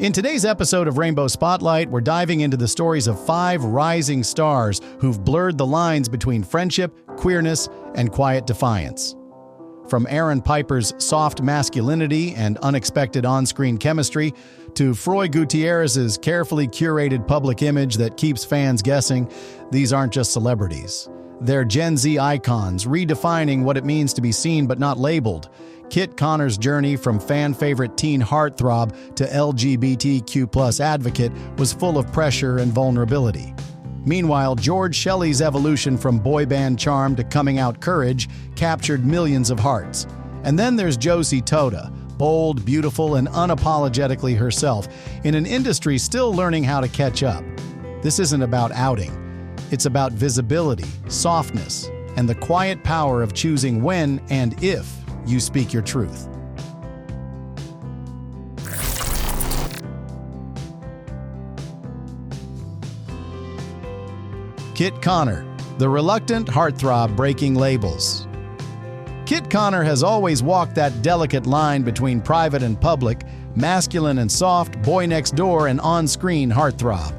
In today's episode of Rainbow Spotlight, we're diving into the stories of 5 rising stars who've blurred the lines between friendship, queerness, and quiet defiance. From Aron Piper's soft masculinity and unexpected on-screen chemistry to Freud Gutierrez's carefully curated public image that keeps fans guessing, these aren't just celebrities. They're Gen Z icons, redefining what it means to be seen but not labeled. Kit Connor's journey from fan-favorite teen heartthrob to LGBTQ+ advocate was full of pressure and vulnerability. Meanwhile, Shelley's evolution from boy band charm to coming-out courage captured millions of hearts. And then there's Josie Totah, bold, beautiful, and unapologetically herself, in an industry still learning how to catch up. This isn't about outing. It's about visibility, softness, and the quiet power of choosing when and if you speak your truth. Kit Connor, the reluctant heartthrob breaking labels. Kit Connor has always walked that delicate line between private and public, masculine and soft, boy next door and on-screen heartthrob.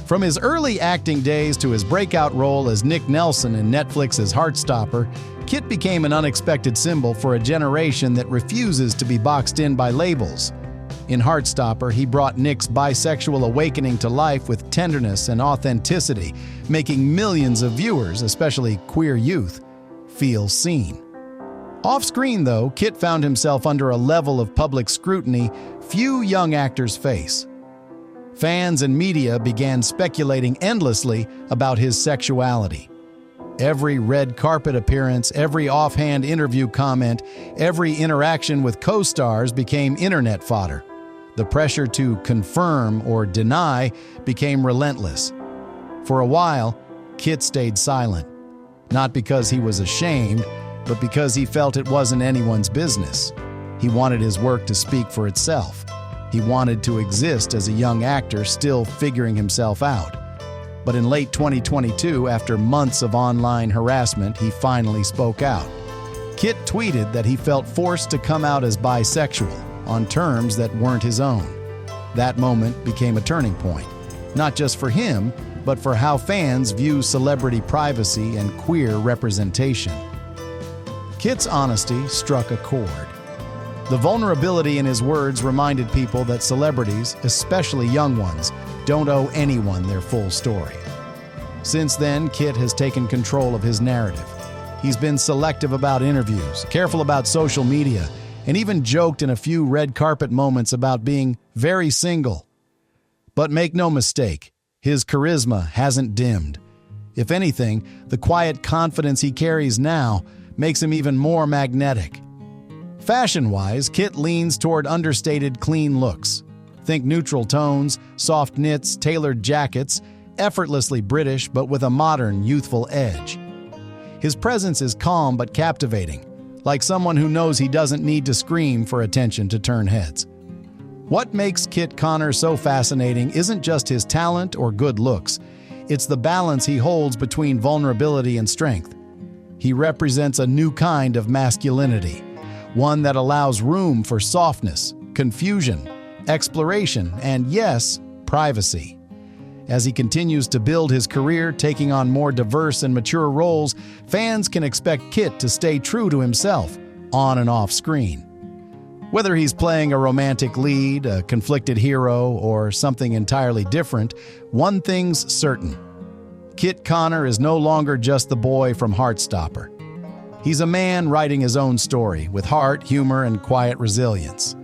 From his early acting days to his breakout role as Nick Nelson in Netflix's Heartstopper, Kit became an unexpected symbol for a generation that refuses to be boxed in by labels. In Heartstopper, he brought Nick's bisexual awakening to life with tenderness and authenticity, making millions of viewers, especially queer youth, feel seen. Off-screen, though, Kit found himself under a level of public scrutiny few young actors face. Fans and media began speculating endlessly about his sexuality. Every red carpet appearance, every offhand interview comment, every interaction with co-stars became internet fodder. The pressure to confirm or deny became relentless. For a while, Kit stayed silent, not because he was ashamed, but because he felt it wasn't anyone's business. He wanted his work to speak for itself. He wanted to exist as a young actor still figuring himself out. But in late 2022, after months of online harassment, he finally spoke out. Kit tweeted that he felt forced to come out as bisexual on terms that weren't his own. That moment became a turning point, not just for him, but for how fans view celebrity privacy and queer representation. Kit's honesty struck a chord. The vulnerability in his words reminded people that celebrities, especially young ones, don't owe anyone their full story. Since then, Kit has taken control of his narrative. He's been selective about interviews, careful about social media, and even joked in a few red carpet moments about being very single. But make no mistake, his charisma hasn't dimmed. If anything, the quiet confidence he carries now makes him even more magnetic. Fashion-wise, Kit leans toward understated, clean looks. Think neutral tones, soft knits, tailored jackets, effortlessly British but with a modern, youthful edge. His presence is calm but captivating, like someone who knows he doesn't need to scream for attention to turn heads. What makes Kit Connor so fascinating isn't just his talent or good looks, it's the balance he holds between vulnerability and strength. He represents a new kind of masculinity, one that allows room for softness, confusion, exploration, and yes, privacy. As he continues to build his career, taking on more diverse and mature roles, fans can expect Kit to stay true to himself, on and off screen. Whether he's playing a romantic lead, a conflicted hero, or something entirely different, one thing's certain. Kit Connor is no longer just the boy from Heartstopper. He's a man writing his own story, with heart, humor, and quiet resilience.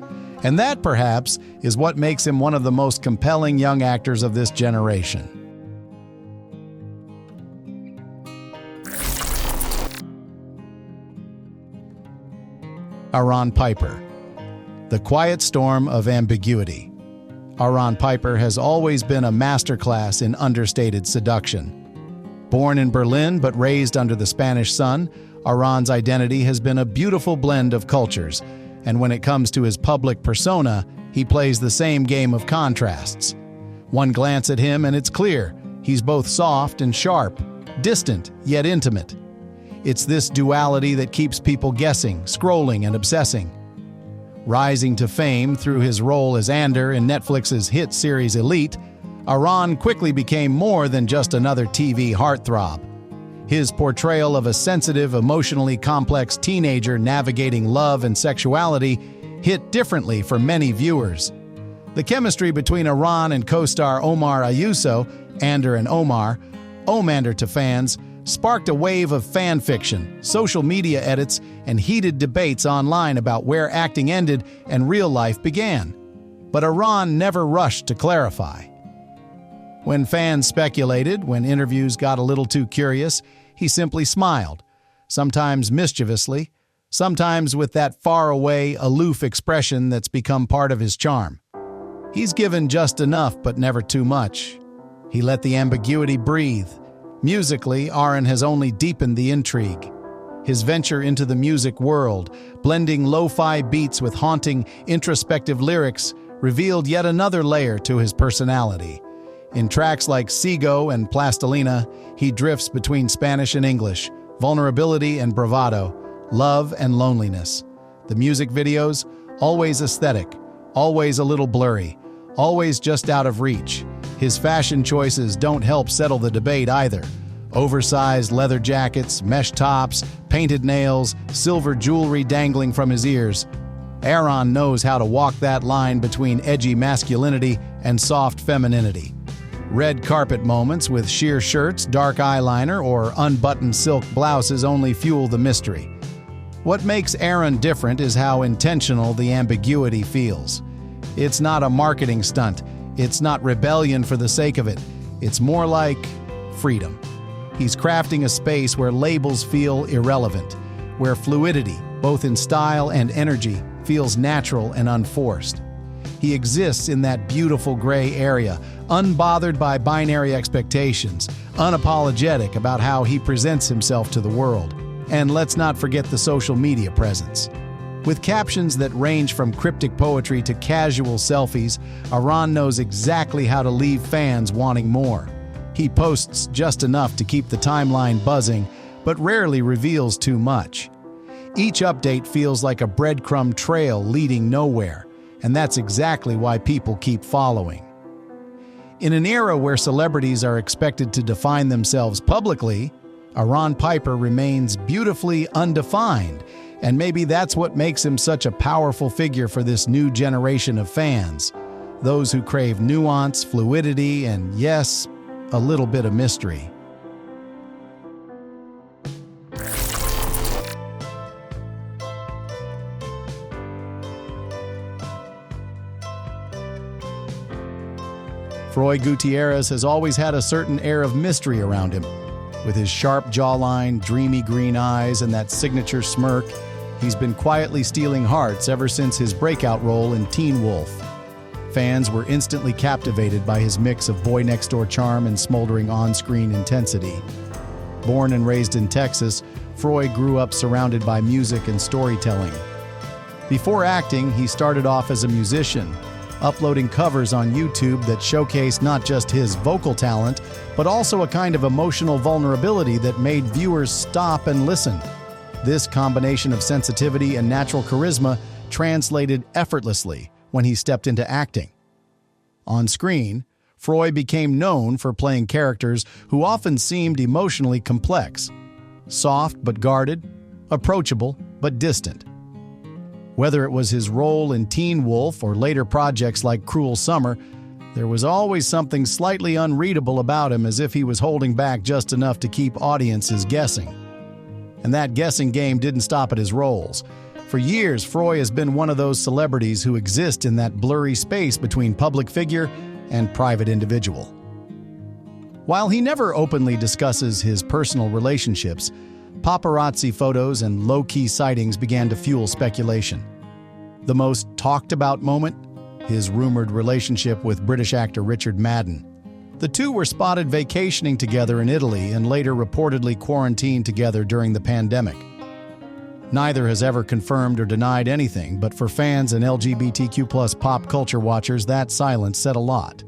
And that, perhaps, is what makes him one of the most compelling young actors of this generation. Aron Piper, the quiet storm of ambiguity. Aron Piper has always been a masterclass in understated seduction. Born in Berlin but raised under the Spanish sun, Aron's identity has been a beautiful blend of cultures, and when it comes to his public persona, he plays the same game of contrasts. One glance at him and it's clear, he's both soft and sharp, distant yet intimate. It's this duality that keeps people guessing, scrolling, and obsessing. Rising to fame through his role as Ander in Netflix's hit series Elite, Arón quickly became more than just another TV heartthrob. His portrayal of a sensitive, emotionally complex teenager navigating love and sexuality hit differently for many viewers. The chemistry between Arón and co-star Omar Ayuso, Ander and Omar, Omander to fans, sparked a wave of fan fiction, social media edits, and heated debates online about where acting ended and real life began. But Arón never rushed to clarify. When fans speculated, when interviews got a little too curious, he simply smiled, sometimes mischievously, sometimes with that far-away, aloof expression that's become part of his charm. He's given just enough, but never too much. He let the ambiguity breathe. Musically, Aron has only deepened the intrigue. His venture into the music world, blending lo-fi beats with haunting, introspective lyrics, revealed yet another layer to his personality. In tracks like Sigo and Plastilina, he drifts between Spanish and English, vulnerability and bravado, love and loneliness. The music videos, always aesthetic, always a little blurry, always just out of reach. His fashion choices don't help settle the debate either. Oversized leather jackets, mesh tops, painted nails, silver jewelry dangling from his ears. Aron knows how to walk that line between edgy masculinity and soft femininity. Red carpet moments with sheer shirts, dark eyeliner, or unbuttoned silk blouses only fuel the mystery. What makes Aron different is how intentional the ambiguity feels. It's not a marketing stunt. It's not rebellion for the sake of it. It's more like freedom. He's crafting a space where labels feel irrelevant, where fluidity, both in style and energy, feels natural and unforced. He exists in that beautiful gray area, unbothered by binary expectations, unapologetic about how he presents himself to the world. And let's not forget the social media presence. With captions that range from cryptic poetry to casual selfies, Aron knows exactly how to leave fans wanting more. He posts just enough to keep the timeline buzzing, but rarely reveals too much. Each update feels like a breadcrumb trail leading nowhere, and that's exactly why people keep following. In an era where celebrities are expected to define themselves publicly, Aron Piper remains beautifully undefined, and maybe that's what makes him such a powerful figure for this new generation of fans. Those who crave nuance, fluidity, and yes, a little bit of mystery. Freud Gutierrez has always had a certain air of mystery around him. With his sharp jawline, dreamy green eyes, and that signature smirk, he's been quietly stealing hearts ever since his breakout role in Teen Wolf. Fans were instantly captivated by his mix of boy-next-door charm and smoldering on-screen intensity. Born and raised in Texas, Froy grew up surrounded by music and storytelling. Before acting, he started off as a musician, uploading covers on YouTube that showcased not just his vocal talent, but also a kind of emotional vulnerability that made viewers stop and listen. This combination of sensitivity and natural charisma translated effortlessly when he stepped into acting. On screen, Froy became known for playing characters who often seemed emotionally complex, soft but guarded, approachable but distant. Whether it was his role in Teen Wolf or later projects like Cruel Summer, there was always something slightly unreadable about him, as if he was holding back just enough to keep audiences guessing. And that guessing game didn't stop at his roles. For years, Froy has been one of those celebrities who exist in that blurry space between public figure and private individual. While he never openly discusses his personal relationships, paparazzi photos and low-key sightings began to fuel speculation. The most talked-about moment? His rumored relationship with British actor Richard Madden. The two were spotted vacationing together in Italy and later reportedly quarantined together during the pandemic. Neither has ever confirmed or denied anything, but for fans and LGBTQ+ pop culture watchers, that silence said a lot.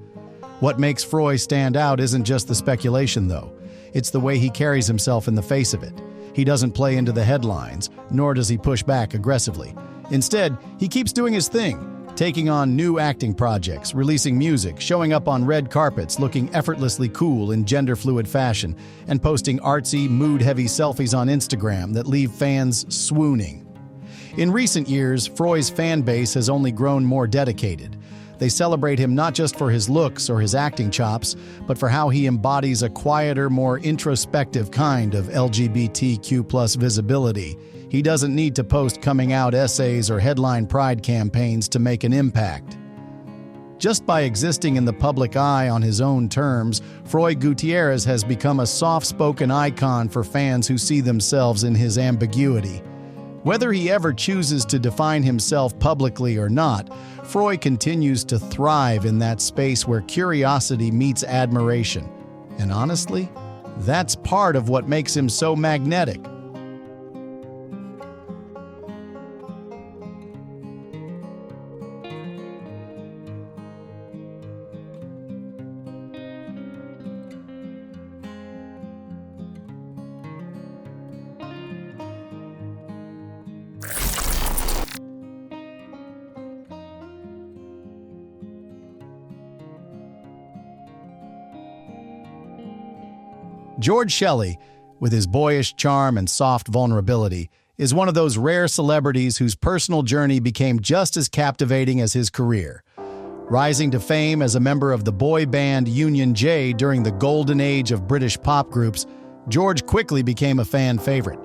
What makes Froy stand out isn't just the speculation, though. It's the way he carries himself in the face of it. He doesn't play into the headlines, nor does he push back aggressively. Instead, he keeps doing his thing, taking on new acting projects, releasing music, showing up on red carpets, looking effortlessly cool in gender-fluid fashion, and posting artsy, mood-heavy selfies on Instagram that leave fans swooning. In recent years, Froy's fan base has only grown more dedicated. They celebrate him not just for his looks or his acting chops, but for how he embodies a quieter, more introspective kind of LGBTQ+ visibility. He doesn't need to post coming-out essays or headline pride campaigns to make an impact. Just by existing in the public eye on his own terms, Freud Gutierrez has become a soft-spoken icon for fans who see themselves in his ambiguity. Whether he ever chooses to define himself publicly or not, Froy continues to thrive in that space where curiosity meets admiration. And honestly, that's part of what makes him so magnetic. George Shelley, with his boyish charm and soft vulnerability, is one of those rare celebrities whose personal journey became just as captivating as his career. Rising to fame as a member of the boy band Union J during the golden age of British pop groups, George quickly became a fan favorite.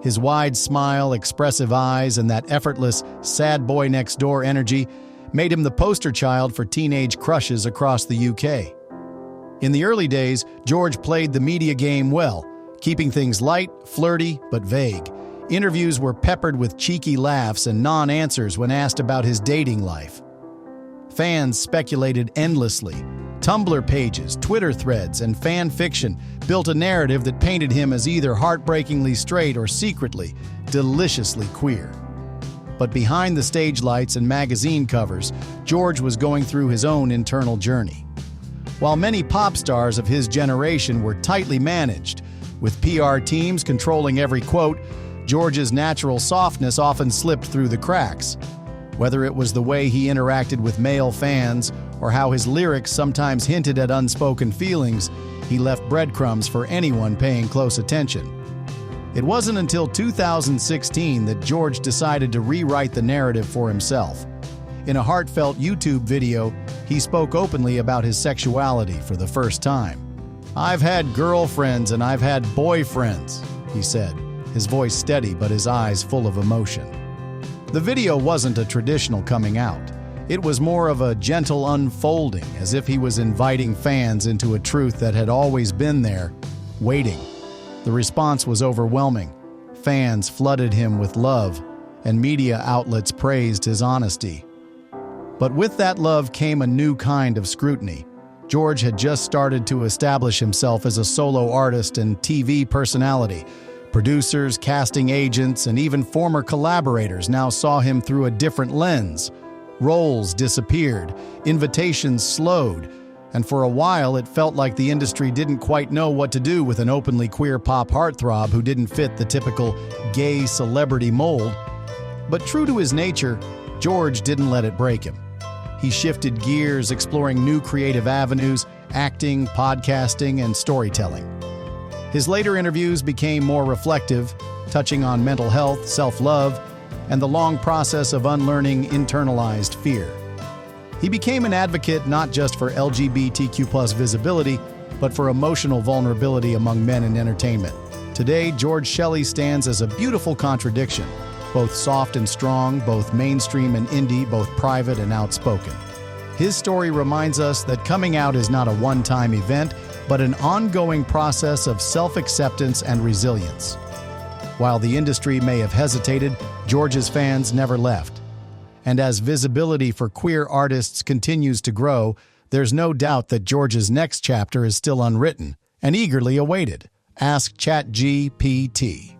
His wide smile, expressive eyes, and that effortless, sad boy next door energy made him the poster child for teenage crushes across the UK. In the early days, George played the media game well, keeping things light, flirty, but vague. Interviews were peppered with cheeky laughs and non-answers when asked about his dating life. Fans speculated endlessly. Tumblr pages, Twitter threads, and fan fiction built a narrative that painted him as either heartbreakingly straight or secretly, deliciously queer. But behind the stage lights and magazine covers, George was going through his own internal journey. While many pop stars of his generation were tightly managed, with PR teams controlling every quote, George's natural softness often slipped through the cracks. Whether it was the way he interacted with male fans or how his lyrics sometimes hinted at unspoken feelings, he left breadcrumbs for anyone paying close attention. It wasn't until 2016 that George decided to rewrite the narrative for himself. In a heartfelt YouTube video, he spoke openly about his sexuality for the first time. "I've had girlfriends and I've had boyfriends," he said, his voice steady but his eyes full of emotion. The video wasn't a traditional coming out. It was more of a gentle unfolding, as if he was inviting fans into a truth that had always been there, waiting. The response was overwhelming. Fans flooded him with love, and media outlets praised his honesty. But with that love came a new kind of scrutiny. George had just started to establish himself as a solo artist and TV personality. Producers, casting agents, and even former collaborators now saw him through a different lens. Roles disappeared, invitations slowed, and for a while it felt like the industry didn't quite know what to do with an openly queer pop heartthrob who didn't fit the typical gay celebrity mold. But true to his nature, George didn't let it break him. He shifted gears, exploring new creative avenues, acting, podcasting, and storytelling. His later interviews became more reflective, touching on mental health, self-love, and the long process of unlearning internalized fear. He became an advocate not just for LGBTQ+ visibility, but for emotional vulnerability among men in entertainment. Today, George Shelley stands as a beautiful contradiction, both soft and strong, both mainstream and indie, both private and outspoken. His story reminds us that coming out is not a one-time event, but an ongoing process of self-acceptance and resilience. While the industry may have hesitated, George's fans never left. And as visibility for queer artists continues to grow, there's no doubt that George's next chapter is still unwritten and eagerly awaited. Ask ChatGPT.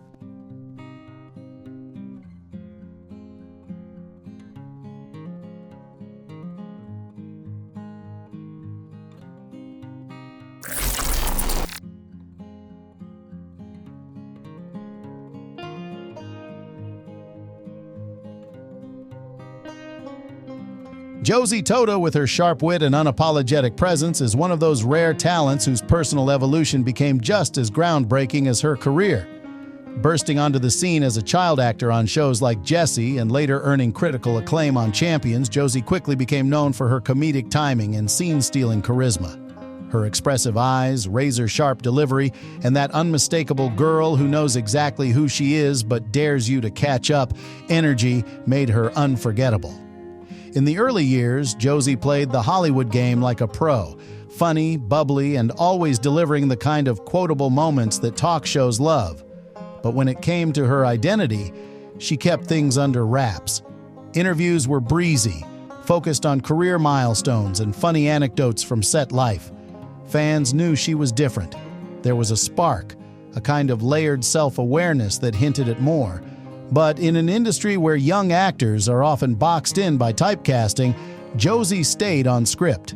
Josie Totah, with her sharp wit and unapologetic presence, is one of those rare talents whose personal evolution became just as groundbreaking as her career. Bursting onto the scene as a child actor on shows like Jessie and later earning critical acclaim on Champions, Josie quickly became known for her comedic timing and scene-stealing charisma. Her expressive eyes, razor-sharp delivery, and that unmistakable girl who knows exactly who she is but dares you to catch up energy made her unforgettable. In the early years, Josie played the Hollywood game like a pro, funny, bubbly, and always delivering the kind of quotable moments that talk shows love. But when it came to her identity, she kept things under wraps. Interviews were breezy, focused on career milestones and funny anecdotes from set life. Fans knew she was different. There was a spark, a kind of layered self-awareness that hinted at more. But in an industry where young actors are often boxed in by typecasting, Josie stayed on script.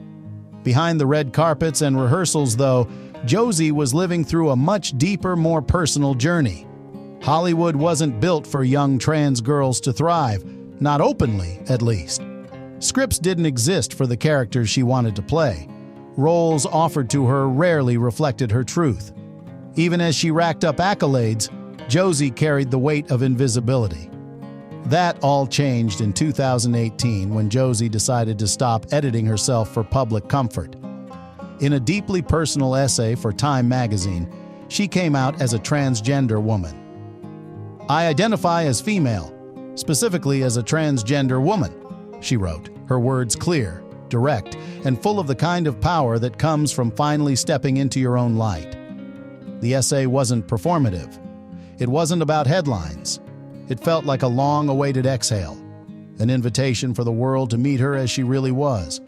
Behind the red carpets and rehearsals, though, Josie was living through a much deeper, more personal journey. Hollywood wasn't built for young trans girls to thrive, not openly, at least. Scripts didn't exist for the characters she wanted to play. Roles offered to her rarely reflected her truth. Even as she racked up accolades, Josie carried the weight of invisibility. That all changed in 2018 when Josie decided to stop editing herself for public comfort. In a deeply personal essay for Time magazine, she came out as a transgender woman. "I identify as female, specifically as a transgender woman," she wrote, her words clear, direct, and full of the kind of power that comes from finally stepping into your own light. The essay wasn't performative. It wasn't about headlines. It felt like a long-awaited exhale, an invitation for the world to meet her as she really was.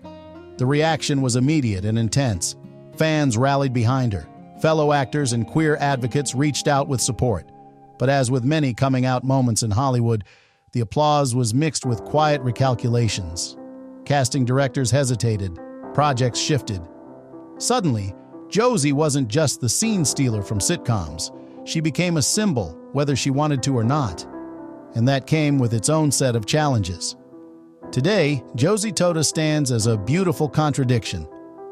The reaction was immediate and intense. Fans rallied behind her. Fellow actors and queer advocates reached out with support. But as with many coming-out moments in Hollywood, the applause was mixed with quiet recalculations. Casting directors hesitated. Projects shifted. Suddenly, Josie wasn't just the scene stealer from sitcoms. She became a symbol, whether she wanted to or not. And that came with its own set of challenges. Today, Josie Totah stands as a beautiful contradiction,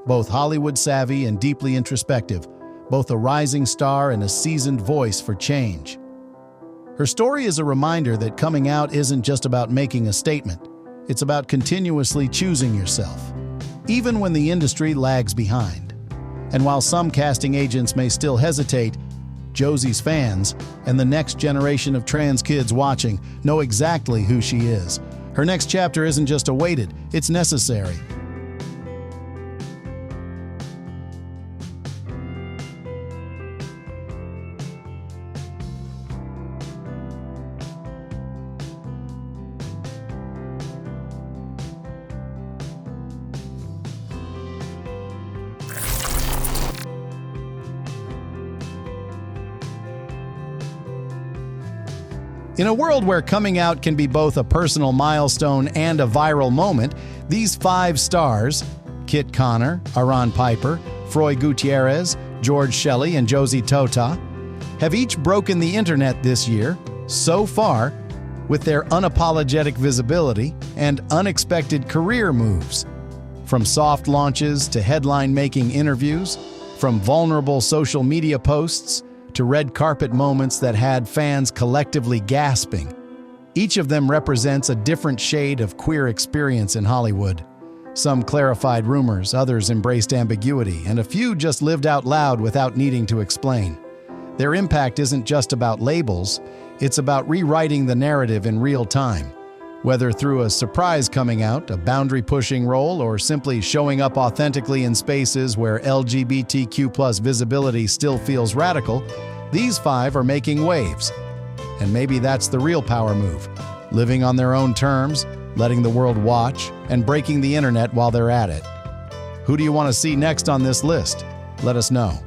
both Hollywood-savvy and deeply introspective, both a rising star and a seasoned voice for change. Her story is a reminder that coming out isn't just about making a statement. It's about continuously choosing yourself, even when the industry lags behind. And while some casting agents may still hesitate, Josie's fans and the next generation of trans kids watching know exactly who she is. Her next chapter isn't just awaited, it's necessary. In a world where coming out can be both a personal milestone and a viral moment, these 5 stars, Kit Connor, Aron Piper, Freud Gutierrez, Shelley, and Josie Totah, have each broken the internet this year, so far, with their unapologetic visibility and unexpected career moves. From soft launches to headline-making interviews, from vulnerable social media posts to red carpet moments that had fans collectively gasping. Each of them represents a different shade of queer experience in Hollywood. Some clarified rumors, others embraced ambiguity, and a few just lived out loud without needing to explain. Their impact isn't just about labels, it's about rewriting the narrative in real time. Whether through a surprise coming out, a boundary-pushing role, or simply showing up authentically in spaces where LGBTQ+ visibility still feels radical, these 5 are making waves. And maybe that's the real power move, living on their own terms, letting the world watch, and breaking the internet while they're at it. Who do you want to see next on this list? Let us know.